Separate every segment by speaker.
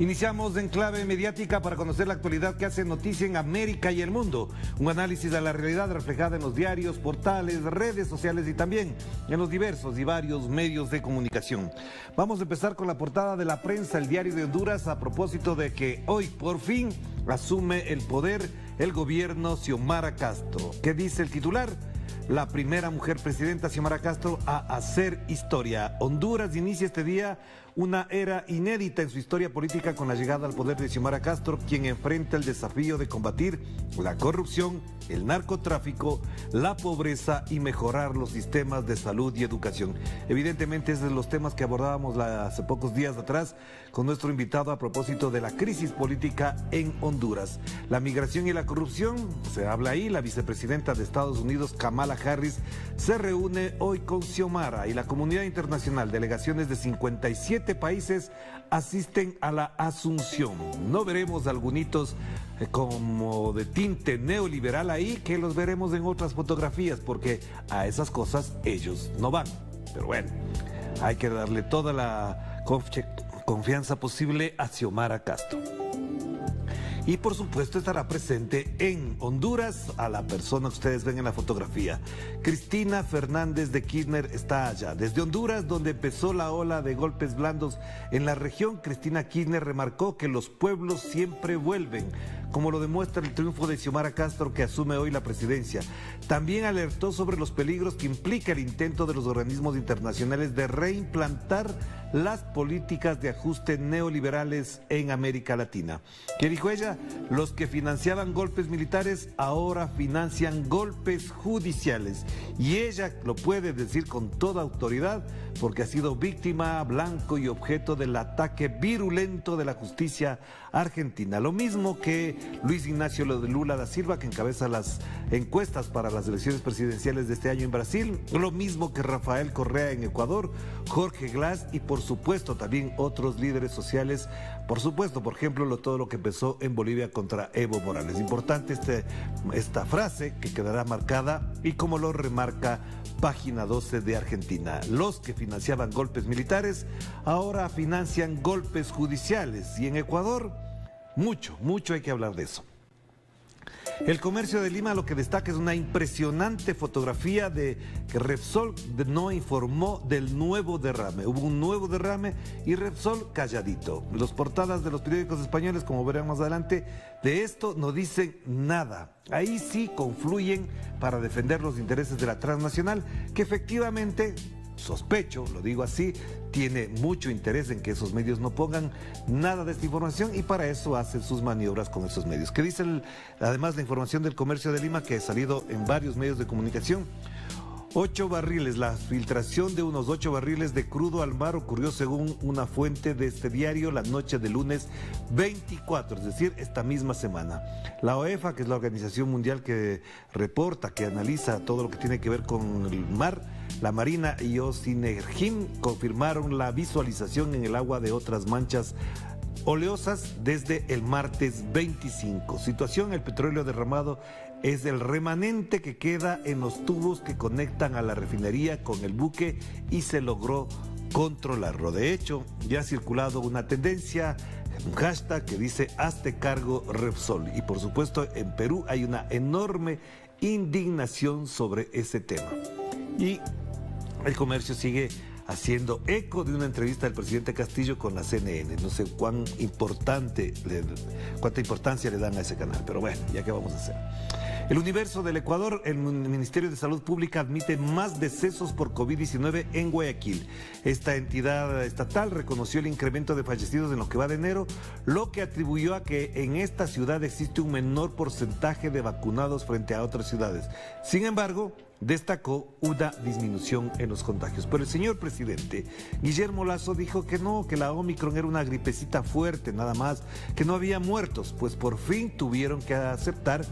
Speaker 1: Iniciamos en clave mediática para conocer la actualidad que hace noticia en América y el mundo. Un análisis de la realidad reflejada en los diarios, portales, redes sociales y también en los diversos y varios medios de comunicación. Vamos a empezar con la portada de la prensa, el Diario de Honduras, a propósito de que hoy por fin asume el poder el gobierno Xiomara Castro. ¿Qué dice el titular? La primera mujer presidenta, Xiomara Castro, a hacer historia. Honduras inicia este día una era inédita en su historia política con la llegada al poder de Xiomara Castro, quien enfrenta el desafío de combatir la corrupción, el narcotráfico, la pobreza y mejorar los sistemas de salud y educación. Evidentemente, es de los temas que abordábamos hace pocos días atrás con nuestro invitado a propósito de la crisis política en Honduras. La migración y la corrupción, se habla ahí. La vicepresidenta de Estados Unidos, Kamala Harris, se reúne hoy con Xiomara y la comunidad internacional. Delegaciones de 57 países asisten a la asunción. No veremos algunitos como de tinte neoliberal ahí, que los veremos en otras fotografías, porque a esas cosas ellos no van. Pero bueno, hay que darle toda la confianza posible a Xiomara Castro. Y por supuesto estará presente en Honduras a la persona que ustedes ven en la fotografía. Cristina Fernández de Kirchner está allá. Desde Honduras, donde empezó la ola de golpes blandos en la región, Cristina Kirchner remarcó que los pueblos siempre vuelven, como lo demuestra el triunfo de Xiomara Castro, que asume hoy la presidencia. También alertó sobre los peligros que implica el intento de los organismos internacionales de reimplantar las políticas de ajuste neoliberales en América Latina. ¿Qué dijo ella? Los que financiaban golpes militares ahora financian golpes judiciales. Y ella lo puede decir con toda autoridad porque ha sido víctima, blanco y objeto del ataque virulento de la justicia argentina. Lo mismo que Luis Ignacio Lula da Silva, que encabeza las encuestas para las elecciones presidenciales de este año en Brasil. Lo mismo que Rafael Correa en Ecuador, Jorge Glass y por supuesto también otros líderes sociales. Por supuesto, por ejemplo, todo lo que empezó en Bolivia contra Evo Morales. Importante esta frase que quedará marcada y como lo remarca Página 12 de Argentina. Los que financiaban golpes militares ahora financian golpes judiciales. Y en Ecuador, mucho hay que hablar de eso. El Comercio de Lima lo que destaca es una impresionante fotografía de que Repsol no informó del nuevo derrame. Hubo un nuevo derrame y Repsol calladito. Las portadas de los periódicos españoles, como veremos más adelante, de esto no dicen nada. Ahí sí confluyen para defender los intereses de la transnacional, que efectivamente, sospecho, lo digo así, tiene mucho interés en que esos medios no pongan nada de esta información y para eso hacen sus maniobras con esos medios. ¿Qué dice además la información del Comercio de Lima, que ha salido en varios medios de comunicación? 8 barriles, la filtración de unos 8 barriles de crudo al mar ocurrió según una fuente de este diario la noche del lunes 24, es decir, esta misma semana. La OEFA, que es la organización mundial que reporta, que analiza todo lo que tiene que ver con el mar, la Marina y Ocinergim confirmaron la visualización en el agua de otras manchas oleosas desde el martes 25. Situación: el petróleo derramado es el remanente que queda en los tubos que conectan a la refinería con el buque y se logró controlarlo. De hecho, ya ha circulado una tendencia, un hashtag que dice "Hazte cargo Repsol", y por supuesto en Perú hay una enorme indignación sobre ese tema. Y el Comercio sigue haciendo eco de una entrevista del presidente Castillo con la CNN. No sé cuánta importancia le dan a ese canal, pero bueno, ya que vamos a hacer. El Universo del Ecuador, el Ministerio de Salud Pública admite más decesos por COVID-19 en Guayaquil. Esta entidad estatal reconoció el incremento de fallecidos en lo que va de enero, lo que atribuyó a que en esta ciudad existe un menor porcentaje de vacunados frente a otras ciudades. Sin embargo, destacó una disminución en los contagios. Pero el señor presidente Guillermo Lasso dijo que no, que la Omicron era una gripecita fuerte, nada más, que no había muertos. Pues por fin tuvieron que aceptar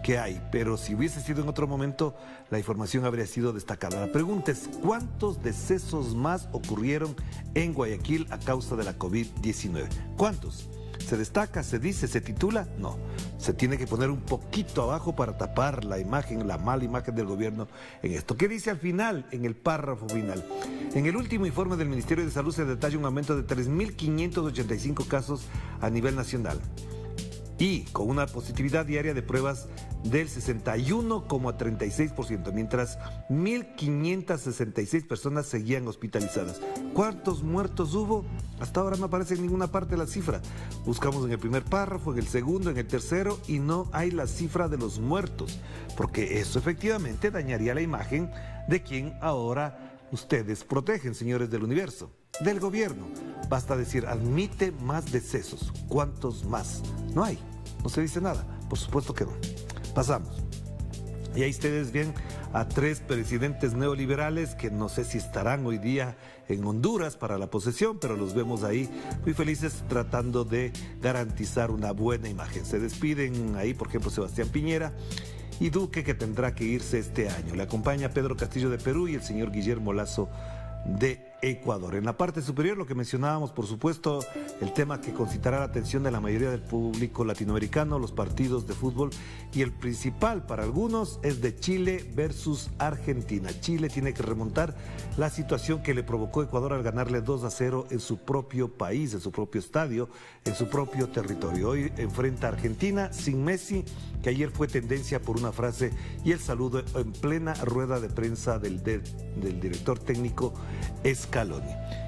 Speaker 1: que hay, pero si hubiese sido en otro momento, la información habría sido destacada. La pregunta es, ¿cuántos decesos más ocurrieron en Guayaquil a causa de la COVID-19? ¿Cuántos? ¿Se destaca, se dice, se titula? No, se tiene que poner un poquito abajo para tapar la imagen, la mala imagen del gobierno en esto. ¿Qué dice al final, en el párrafo final? En el último informe del Ministerio de Salud se detalla un aumento de 3.585 casos a nivel nacional y con una positividad diaria de pruebas del 61,36%, mientras 1.566 personas seguían hospitalizadas. ¿Cuántos muertos hubo? Hasta ahora no aparece en ninguna parte la cifra. Buscamos en el primer párrafo, en el segundo, en el tercero y no hay la cifra de los muertos, porque eso efectivamente dañaría la imagen de quien ahora ustedes protegen, señores del universo, del gobierno. Basta decir, admite más decesos. ¿Cuántos más? No hay, no se dice nada, por supuesto que no. Pasamos. Y ahí ustedes ven a 3 presidentes neoliberales que no sé si estarán hoy día en Honduras para la posesión, pero los vemos ahí muy felices tratando de garantizar una buena imagen. Se despiden ahí, por ejemplo, Sebastián Piñera y Duque, que tendrá que irse este año. Le acompaña Pedro Castillo de Perú y el señor Guillermo Lasso de Ecuador. En la parte superior, lo que mencionábamos, por supuesto, el tema que concitará la atención de la mayoría del público latinoamericano, los partidos de fútbol, y el principal para algunos es de Chile versus Argentina. Chile tiene que remontar la situación que le provocó Ecuador al ganarle 2-0 en su propio país, en su propio estadio, en su propio territorio. Hoy enfrenta a Argentina sin Messi, que ayer fue tendencia por una frase y el saludo en plena rueda de prensa del director técnico Scaloni.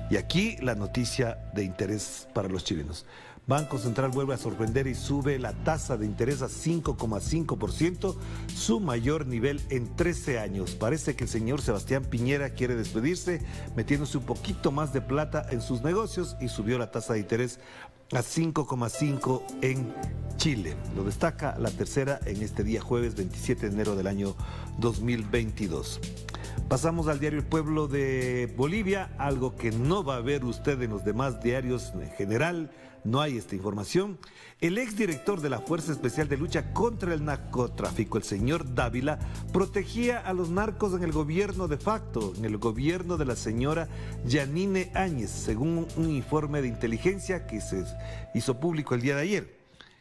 Speaker 1: Y aquí la noticia de interés para los chilenos. Banco Central vuelve a sorprender y sube la tasa de interés a 5,5%, su mayor nivel en 13 años. Parece que el señor Sebastián Piñera quiere despedirse, metiéndose un poquito más de plata en sus negocios y subió la tasa de interés a 5,5 en Chile. Lo destaca La Tercera en este día jueves 27 de enero del año 2022. Pasamos al diario El Pueblo de Bolivia, algo que no va a ver usted en los demás diarios en general, no hay esta información. El exdirector de la Fuerza Especial de Lucha contra el Narcotráfico, el señor Dávila, protegía a los narcos en el gobierno de facto, en el gobierno de la señora Yanine Áñez, según un informe de inteligencia que se hizo público el día de ayer.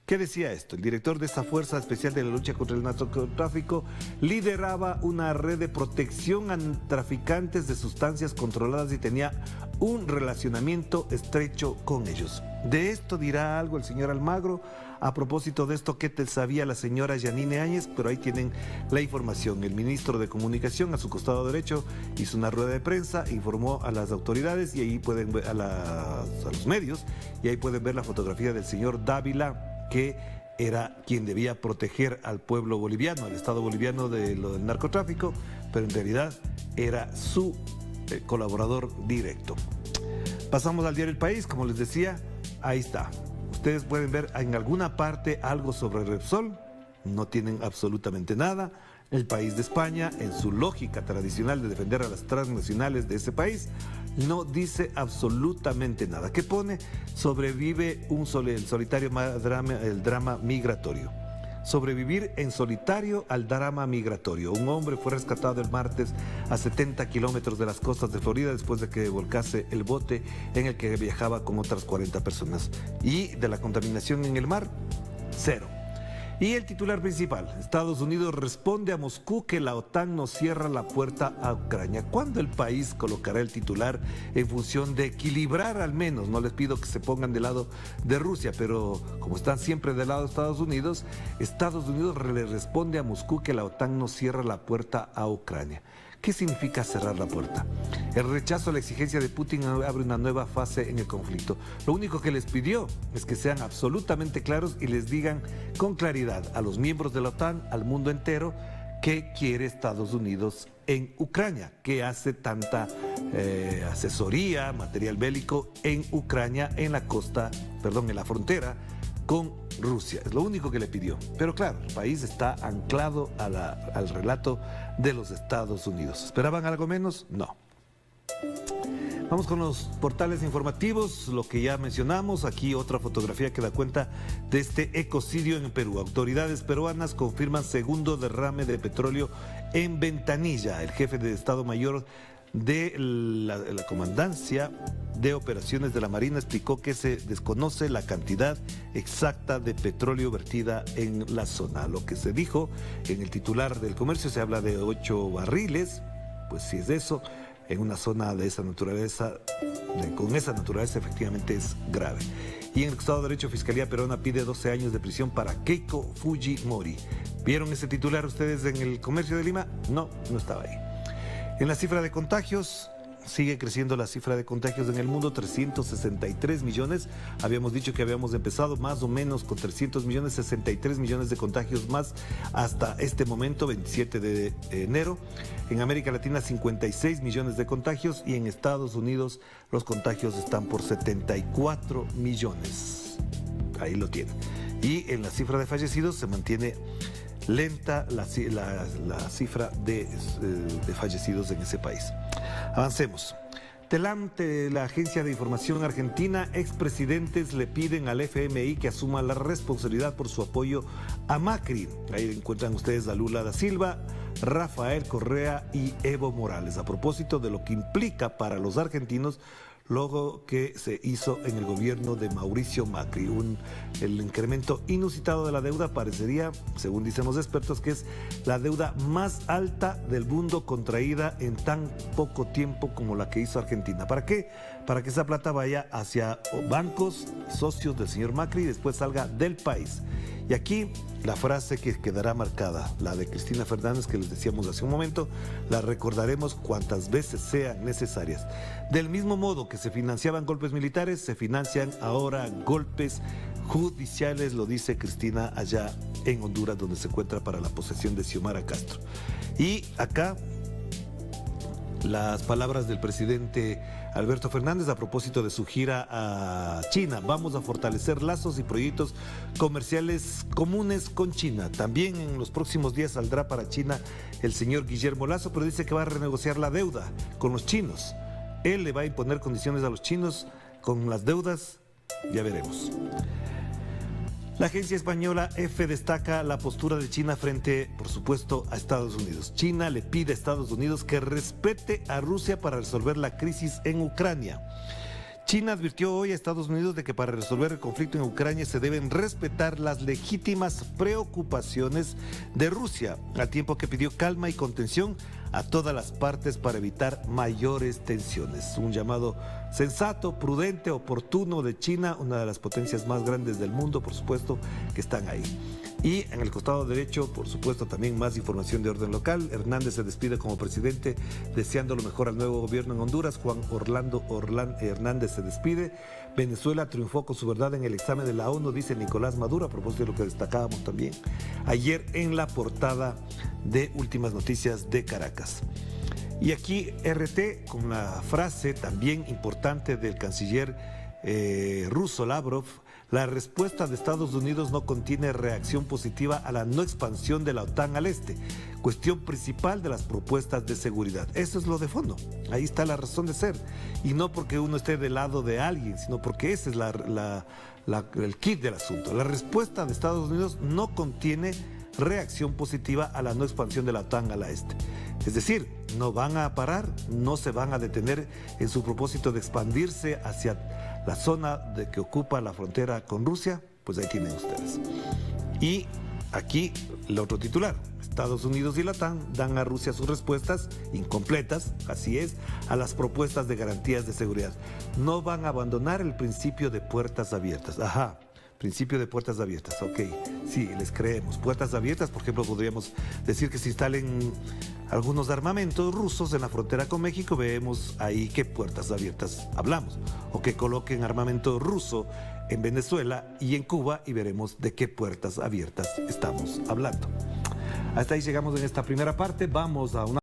Speaker 1: ¿Qué decía esto? El director de esta Fuerza Especial de la Lucha contra el Narcotráfico lideraba una red de protección a traficantes de sustancias controladas y tenía un relacionamiento estrecho con ellos. De esto dirá algo el señor Almagro. A propósito de esto, ¿qué te sabía la señora Yanine Áñez? Pero ahí tienen la información. El ministro de Comunicación, a su costado derecho, hizo una rueda de prensa, informó a las autoridades y ahí pueden ver a los medios, y ahí pueden ver la fotografía del señor Dávila, que era quien debía proteger al pueblo boliviano, al Estado boliviano de lo del narcotráfico, pero en realidad era su colaborador directo. Pasamos al diario El País, como les decía, ahí está. Ustedes pueden ver en alguna parte algo sobre Repsol, no tienen absolutamente nada. El País de España, en su lógica tradicional de defender a las transnacionales de ese país, no dice absolutamente nada. ¿Qué pone? Sobrevive el solitario el drama migratorio. Sobrevivir en solitario al drama migratorio. Un hombre fue rescatado el martes a 70 kilómetros de las costas de Florida después de que volcase el bote en el que viajaba con otras 40 personas. Y de la contaminación en el mar, 0. Y el titular principal, Estados Unidos responde a Moscú que la OTAN no cierra la puerta a Ucrania. ¿Cuándo el país colocará el titular en función de equilibrar al menos? No les pido que se pongan del lado de Rusia, pero como están siempre del lado de Estados Unidos le responde a Moscú que la OTAN no cierra la puerta a Ucrania. ¿Qué significa cerrar la puerta? El rechazo a la exigencia de Putin abre una nueva fase en el conflicto. Lo único que les pidió es que sean absolutamente claros y les digan con claridad a los miembros de la OTAN, al mundo entero, qué quiere Estados Unidos en Ucrania, qué hace tanta asesoría, material bélico en Ucrania, en la frontera con Rusia. Es lo único que le pidió. Pero claro, el país está anclado al relato de los Estados Unidos. ¿Esperaban algo menos? No. Vamos con los portales informativos, lo que ya mencionamos. Aquí otra fotografía que da cuenta de este ecocidio en Perú. Autoridades peruanas confirman segundo derrame de petróleo en Ventanilla. El jefe de Estado Mayor de la comandancia de Operaciones de la Marina explicó que se desconoce la cantidad exacta de petróleo vertida en la zona. Lo que se dijo en el titular del comercio, se habla de 8 barriles, pues si es eso, en una zona de esa naturaleza, con esa naturaleza efectivamente es grave. Y en el Estado de Derecho, Fiscalía Peruana pide 12 años de prisión para Keiko Fujimori. ¿Vieron ese titular ustedes en el comercio de Lima? No, no estaba ahí. En la cifra de contagios, sigue creciendo la cifra de contagios en el mundo, 363 millones. Habíamos dicho que habíamos empezado más o menos con 300 millones, 63 millones de contagios más hasta este momento, 27 de enero. En América Latina, 56 millones de contagios y en Estados Unidos los contagios están por 74 millones. Ahí lo tienen. Y en la cifra de fallecidos se mantiene lenta la cifra de fallecidos en ese país. Avancemos. Delante la Agencia de Información Argentina, expresidentes le piden al FMI que asuma la responsabilidad por su apoyo a Macri. Ahí encuentran ustedes a Lula da Silva, Rafael Correa y Evo Morales, a propósito de lo que implica para los argentinos luego que se hizo en el gobierno de Mauricio Macri. El incremento inusitado de la deuda parecería, según dicen los expertos, que es la deuda más alta del mundo contraída en tan poco tiempo como la que hizo Argentina. ¿Para qué? Para que esa plata vaya hacia bancos, socios del señor Macri y después salga del país. Y aquí la frase que quedará marcada, la de Cristina Fernández, que les decíamos hace un momento, la recordaremos cuantas veces sean necesarias. Del mismo modo que se financiaban golpes militares, se financian ahora golpes judiciales, lo dice Cristina allá en Honduras, donde se encuentra para la posesión de Xiomara Castro. Y acá las palabras del presidente Alberto Fernández a propósito de su gira a China. Vamos a fortalecer lazos y proyectos comerciales comunes con China. También en los próximos días saldrá para China el señor Guillermo Lasso, pero dice que va a renegociar la deuda con los chinos. Él le va a imponer condiciones a los chinos con las deudas, ya veremos. La agencia española EFE destaca la postura de China frente, por supuesto, a Estados Unidos. China le pide a Estados Unidos que respete a Rusia para resolver la crisis en Ucrania. China advirtió hoy a Estados Unidos de que para resolver el conflicto en Ucrania se deben respetar las legítimas preocupaciones de Rusia, al tiempo que pidió calma y contención a todas las partes para evitar mayores tensiones. Un llamado sensato, prudente, oportuno de China, una de las potencias más grandes del mundo, por supuesto, que están ahí. Y en el costado derecho, por supuesto, también más información de orden local. Hernández se despide como presidente, deseando lo mejor al nuevo gobierno en Honduras. Juan Orlando Hernández se despide. Venezuela triunfó con su verdad en el examen de la ONU, dice Nicolás Maduro, a propósito de lo que destacábamos también ayer en la portada de Últimas Noticias de Caracas. Y aquí RT con la frase también importante del canciller ruso Lavrov: la respuesta de Estados Unidos no contiene reacción positiva a la no expansión de la OTAN al este, cuestión principal de las propuestas de seguridad. Eso es lo de fondo, ahí está la razón de ser, y no porque uno esté del lado de alguien, sino porque ese es el kit del asunto. La respuesta de Estados Unidos no contiene reacción positiva a la no expansión de la OTAN al este. Es decir, no van a parar, no se van a detener en su propósito de expandirse hacia la zona que ocupa la frontera con Rusia. Pues ahí tienen ustedes. Y aquí el otro titular: Estados Unidos y la OTAN dan a Rusia sus respuestas incompletas, así es, a las propuestas de garantías de seguridad. No van a abandonar el principio de puertas abiertas. Ajá. Principio de puertas abiertas, ok, sí, les creemos. Puertas abiertas, por ejemplo, podríamos decir que se instalen algunos armamentos rusos en la frontera con México, vemos ahí qué puertas abiertas hablamos. O que coloquen armamento ruso en Venezuela y en Cuba y veremos de qué puertas abiertas estamos hablando. Hasta ahí llegamos en esta primera parte, vamos a una